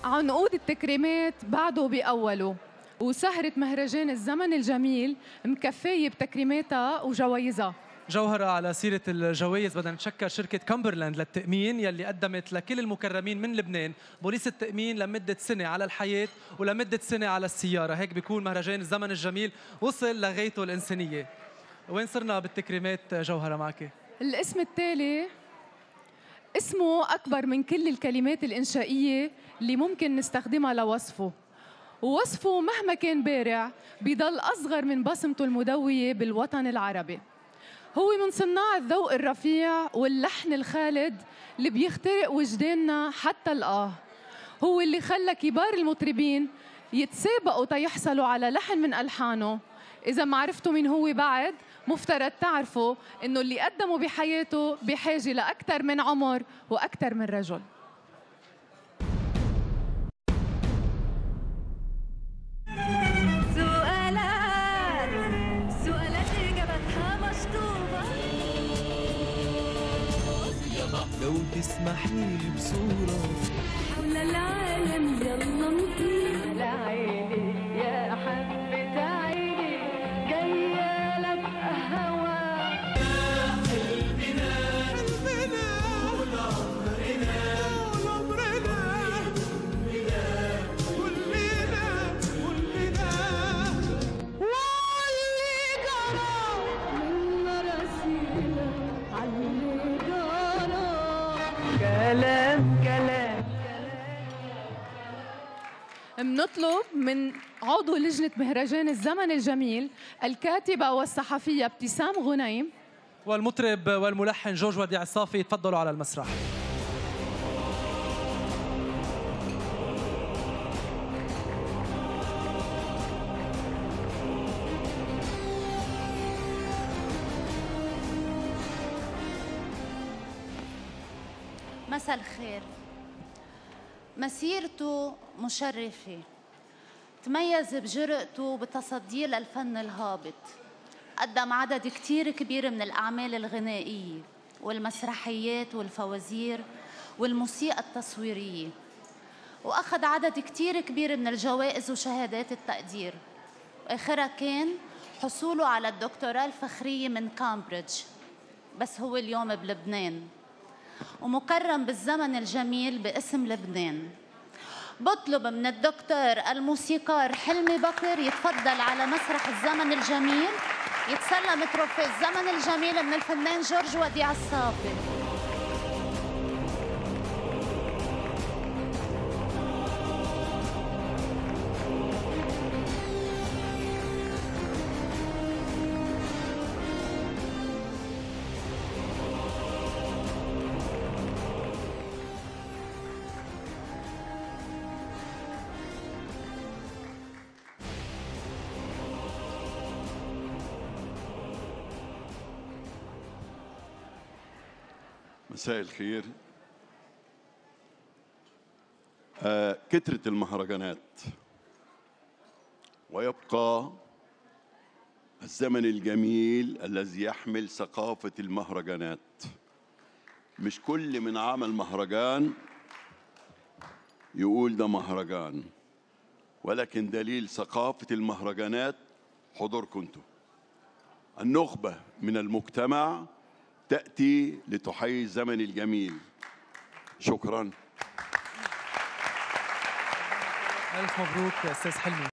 عنقود التكريمات بعده بأوله، وسهرة مهرجان الزمن الجميل مكفية بتكريماتها وجوايزها. جوهرة، على سيرة الجوائز بدنا نتشكر شركة كامبرلاند للتأمين يلي قدمت لكل المكرمين من لبنان بوليس التأمين لمدة سنة على الحياة ولمدة سنة على السيارة. هيك بيكون مهرجان الزمن الجميل وصل لغايته الإنسانية. وين صرنا بالتكريمات جوهرة معك؟ الاسم التالي اسمه أكبر من كل الكلمات الإنشائية اللي ممكن نستخدمها لوصفه، ووصفه مهما كان بارع بيضل أصغر من بصمته المدوية بالوطن العربي. هو من صناع الذوق الرفيع واللحن الخالد اللي بيخترق وجداننا حتى الآه. هو اللي خلى كبار المطربين يتسابقوا تيحصلوا على لحن من ألحانه. إذا ما عرفتوا مين هو بعد، مفترض تعرفوا إنه اللي قدمه بحياته بحاجة لأكثر من عمر وأكثر من رجل. سؤالات إجابتها مشطوبة. لو تسمحي لي بصورة حول العالم يلا نطير على عيني يا حبة عيني جاية لك هوا. قلبنا طول عمرنا كلنا واللي جرى من راسينا عاللي جرى كلام منطلب من عضو لجنة مهرجان الزمن الجميل الكاتبة والصحفية ابتسام غنيم والمطرب والملحن جورج وديع الصافي يتفضلوا على المسرح. مساء الخير. مسيرته مشرفة، تميز بجرأته وبتصديه للفن الهابط. قدم عدد كتير كبير من الأعمال الغنائية والمسرحيات والفوازير والموسيقى التصويرية، وأخذ عدد كتير كبير من الجوائز وشهادات التقدير، وآخرها كان حصوله على الدكتوراه الفخرية من كامبريدج. بس هو اليوم بلبنان ومكرم بالزمن الجميل باسم لبنان. بطلب من الدكتور الموسيقار حلمي بكر يتفضل على مسرح الزمن الجميل يتسلم تروفيه الزمن الجميل من الفنان جورج وديع الصافي. مساء الخير. كثرة المهرجانات ويبقى الزمن الجميل الذي يحمل ثقافة المهرجانات. مش كل من عمل مهرجان يقول ده مهرجان، ولكن دليل ثقافة المهرجانات حضوركم انتم. النخبة من المجتمع تأتي لتحيي الزمن الجميل. شكراً. ألف مبروك يا أستاذ حلمي.